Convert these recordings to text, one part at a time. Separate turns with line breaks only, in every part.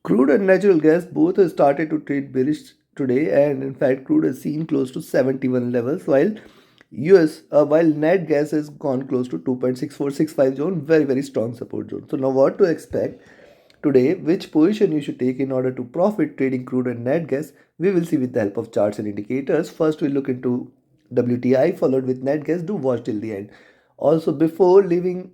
Crude and natural gas both have started to trade bearish today, and in fact, crude has seen close to 71 levels, while net gas has gone close to 2.6465 zone, very strong support zone. So now, what to expect today? Which position you should take in order to profit trading crude and net gas? We will see with the help of charts and indicators. First, we'll look into WTI, followed with net gas. Do watch till the end. Also, before leaving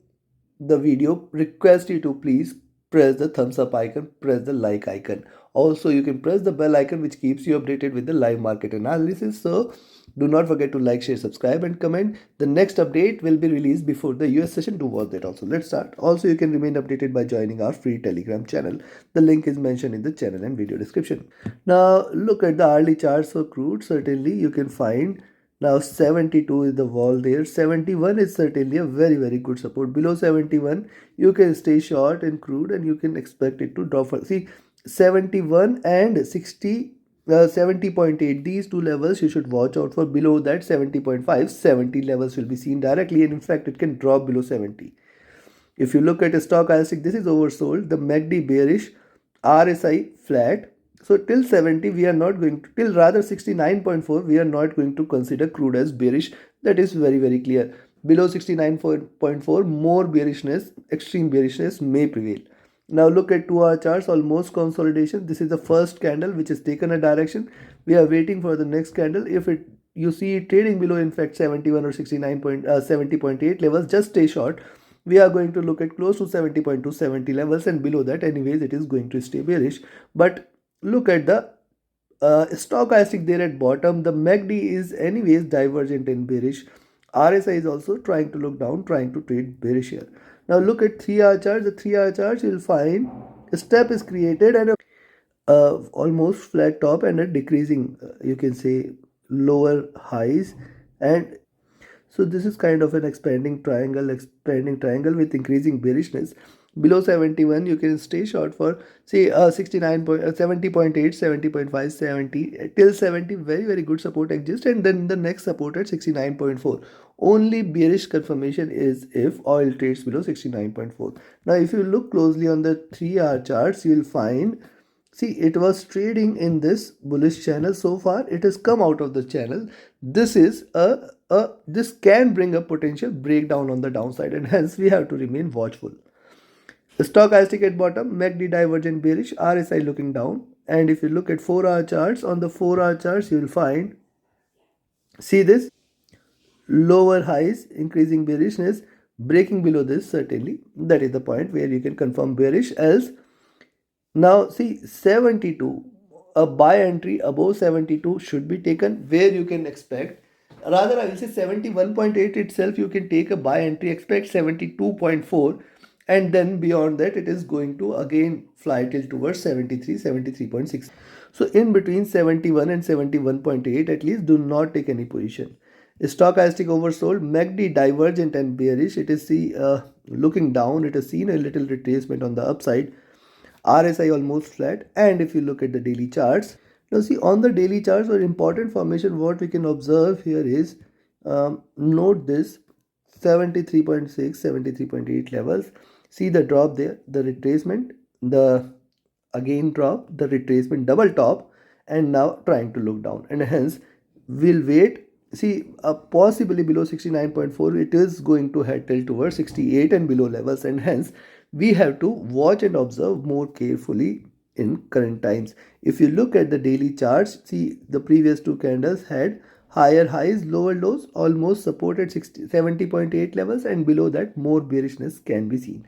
the video, request you to please press the thumbs up icon, press the like icon. Also, you can press the bell icon which keeps you updated with the live market analysis. So do not forget to like, share, subscribe and comment. The next update will be released before the US session. Do watch that also. Let's start. Also, you can remain updated by joining our free Telegram channel. The link is mentioned in the channel and video description. Now look at the hourly charts for crude. Certainly you can find now 72 is the wall there. 71 is certainly a very good support. Below 71, you can stay short in crude and you can expect it to drop. See, 71 and 60, 70.8, these two levels you should watch out for. Below that 70.5, 70 levels will be seen directly, and in fact it can drop below 70. If you look at a stochastic, this is oversold. The MACD bearish, RSI flat. So till 70 we are not going to, till rather 69.4 we are not going to consider crude as bearish. That is very clear. Below 69.4 more bearishness, extreme bearishness may prevail. Now look at 2 hour charts, almost consolidation. This is the first candle which has taken a direction. We are waiting for the next candle. If it you see it trading below in fact 71 or 70.8 levels, just stay short. We are going to look at close to 70.2, 70 levels, and below that anyways it is going to stay bearish. But look at the stochastic there at bottom. The MACD is anyways divergent and bearish. RSI is also trying to look down, trying to trade bearish here. Now look at 3 hour charts. The 3 hour charts, you will find a step is created and a almost flat top and a decreasing you can say lower highs, and so this is kind of an expanding triangle with increasing bearishness. Below 71 you can stay short for say 70.8, 70.5, 70 till 70. Very good support exists, and then the next support at 69.4. Only bearish confirmation is if oil trades below 69.4. Now if you look closely on the 3 hour charts, you will find, see, it was trading in this bullish channel. So far it has come out of the channel. This is this can bring a potential breakdown on the downside, and hence we have to remain watchful. The stochastic at bottom, MACD divergent bearish, RSI looking down. And if you look at 4 hour charts, on the 4 hour charts you will find, see this, lower highs, increasing bearishness, breaking below this. Certainly that is the point where you can confirm bearish. Else, now see 72, a buy entry above 72 should be taken, where you can expect, rather I will say 71.8 itself you can take a buy entry, expect 72.4, and then beyond that it is going to again fly till towards 73, 73.6. So in between 71 and 71.8 at least do not take any position. Stochastic oversold, MACD divergent and bearish. It is looking down. It has seen a little retracement on the upside. RSI almost flat. And if you look at the daily charts, now see on the daily charts, or important formation, what we can observe here is, note this 73.6, 73.8 levels. See the drop there, the retracement, the again drop, the retracement, double top, and now trying to look down, and hence we'll wait. See, possibly below 69.4 it is going to head till towards 68 and below levels, and hence we have to watch and observe more carefully in current times. If you look at the daily charts, see the previous two candles had higher highs, lower lows, almost supported 70.8 levels, and below that more bearishness can be seen.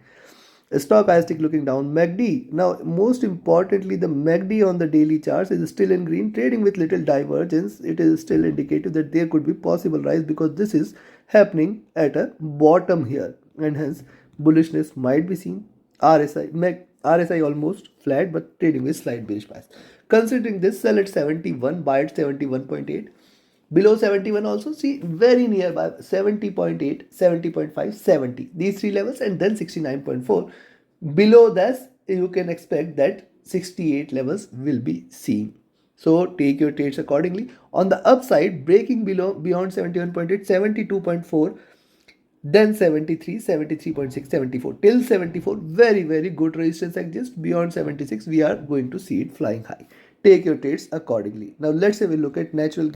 Stochastic looking down. MACD, now most importantly the MACD on the daily charts is still in green, trading with little divergence. It is still indicative that there could be possible rise, because this is happening at a bottom here, and hence bullishness might be seen. RSI almost flat but trading with slight bearish bias. Considering this, sell at 71, buy at 71.8. Below 71 also, see very nearby 70.8, 70.5, 70. These three levels, and then 69.4. Below this, you can expect that 68 levels will be seen. So take your trades accordingly. On the upside, breaking beyond 71.8, 72.4. then 73, 73.6, 74 till 74. Very, very good resistance exists. Beyond 76, we are going to see it flying high. Take your trades accordingly. Now let's have a look at natural.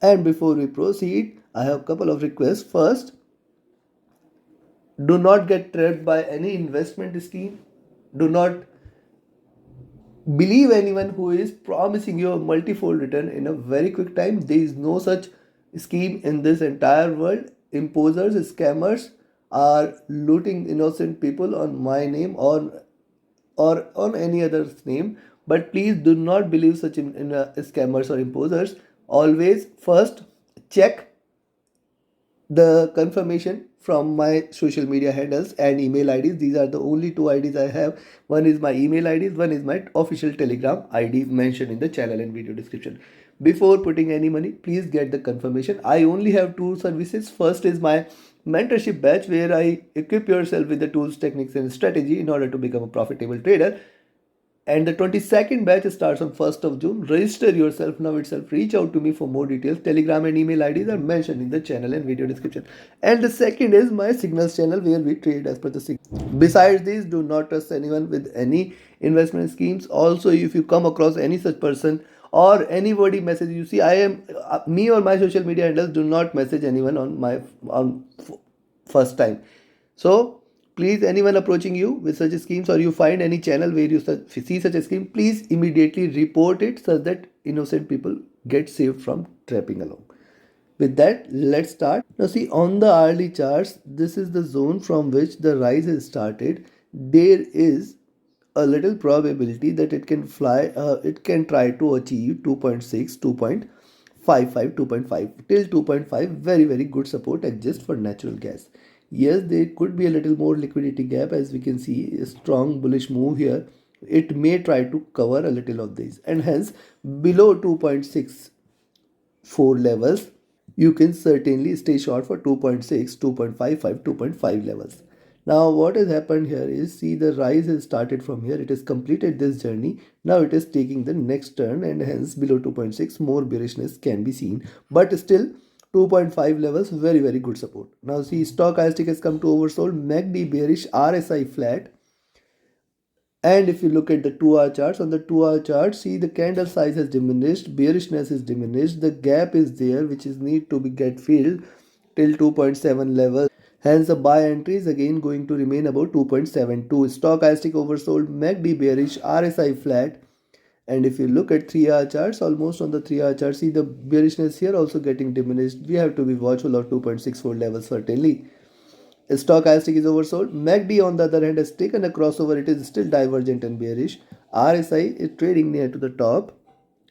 And before we proceed, I have a couple of requests. First, do not get trapped by any investment scheme. Do not believe anyone who is promising you a multifold return in a very quick time. There is no such scheme in this entire world. Imposers, scammers are looting innocent people on my name or on any other's name. But please do not believe such in scammers or imposers. Always first check the confirmation from my social media handles and email IDs. These are the only two IDs I have. One is my email IDs, one is my official Telegram ID mentioned in the channel and video description. Before putting any money, please get the confirmation. I only have two services. First is my mentorship batch where I equip yourself with the tools, techniques and strategy in order to become a profitable trader. And the 22nd batch starts on 1st of June. Register yourself now itself. Reach out to me for more details. Telegram and email IDs are mentioned in the channel and video description. And the second is my signals channel where we trade as per the signal. Besides these, do not trust anyone with any investment schemes. Also, if you come across any such person or anybody message you, see, I am me or my social media handles, do not message anyone on my first time. So please, anyone approaching you with such schemes or you find any channel where you see such a scheme, please immediately report it so that innocent people get saved from trapping along. With that, let's start. Now see, on the hourly charts, this is the zone from which the rise has started. There is a little probability that it can fly, it can try to achieve 2.6, 2.55, 2.5 till 2.5. Very, very good support exists for natural gas. Yes, there could be a little more liquidity gap, as we can see a strong bullish move here. It may try to cover a little of these, and hence below 2.64 levels you can certainly stay short for 2.6, 2.55, 2.5 levels. Now what has happened here is, see, the rise has started from here. It has completed this journey. Now it is taking the next turn, and hence below 2.6 more bearishness can be seen, but still 2.5 levels, very, very good support. Now see, stochastic has come to oversold, MACD bearish, RSI flat. And if you look at the 2-hour charts, on the 2-hour chart, see, the candle size has diminished, bearishness is diminished, the gap is there which is need to be get filled till 2.7 level. Hence the buy entry is again going to remain about 2.72. Stochastic oversold, MACD bearish, RSI flat. And if you look at 3-hour charts, almost on the 3-hour chart, see the bearishness here also getting diminished. We have to be watchful of 2.64 levels certainly. Stochastic is oversold. MACD on the other hand has taken a crossover. It is still divergent and bearish. RSI is trading near to the top.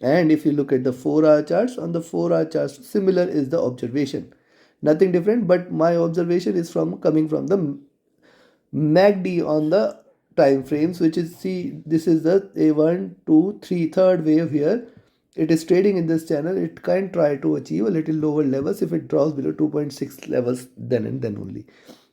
And if you look at the 4-hour charts, on the 4-hour charts, similar is the observation. Nothing different, but my observation is coming from the MACD on the time frames, which is, see, this is the A1, 2, 3, third wave here. It is trading in this channel. It can try to achieve a little lower levels if it drops below 2.6 levels, then and then only.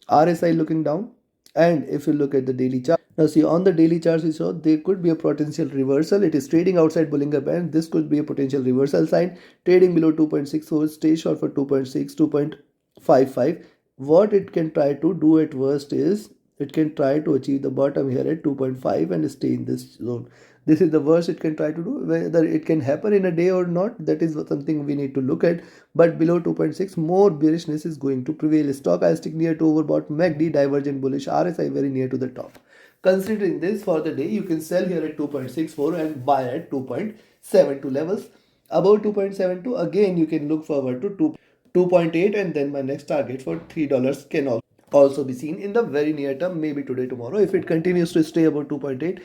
RSI looking down. And if you look at the daily chart, now see, on the daily charts we saw there could be a potential reversal. It is trading outside Bollinger Band. This could be a potential reversal sign. Trading below 2.64, stay short for 2.6, 2.55. What it can try to do at worst is, it can try to achieve the bottom here at 2.5 and stay in this zone. This is the worst it can try to do. Whether it can happen in a day or not, that is something we need to look at. But below 2.6, more bearishness is going to prevail. Stochastic near to overbought, MACD divergent bullish, RSI very near to the top. Considering this for the day, you can sell here at 2.64 and buy at 2.72 levels. Above 2.72, again you can look forward to 2.8, and then my next target for $3 can also be seen in the very near term, maybe today, tomorrow. If it continues to stay above 2.8,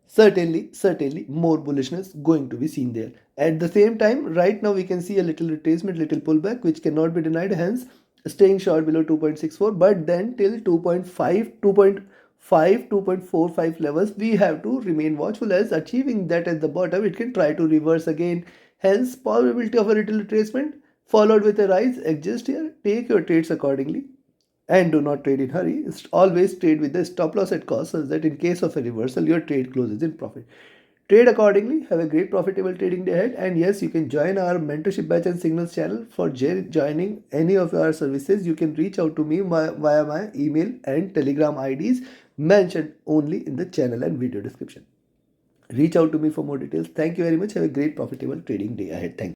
certainly more bullishness going to be seen there. At the same time, right now we can see a little retracement, little pullback, which cannot be denied, hence staying short below 2.64. But then till 2.5, 2.5, 2.45 levels, we have to remain watchful, as achieving that at the bottom, it can try to reverse again. Hence probability of a little retracement followed with a rise exists here. Take your trades accordingly. And do not trade in hurry. Always trade with the stop loss at cost, such that in case of a reversal, your trade closes in profit. Trade accordingly. Have a great profitable trading day ahead. And yes, you can join our mentorship batch and signals channel. For joining any of our services, you can reach out to me via my email and telegram IDs mentioned only in the channel and video description. Reach out to me for more details. Thank you very much. Have a great profitable trading day ahead. Thank you.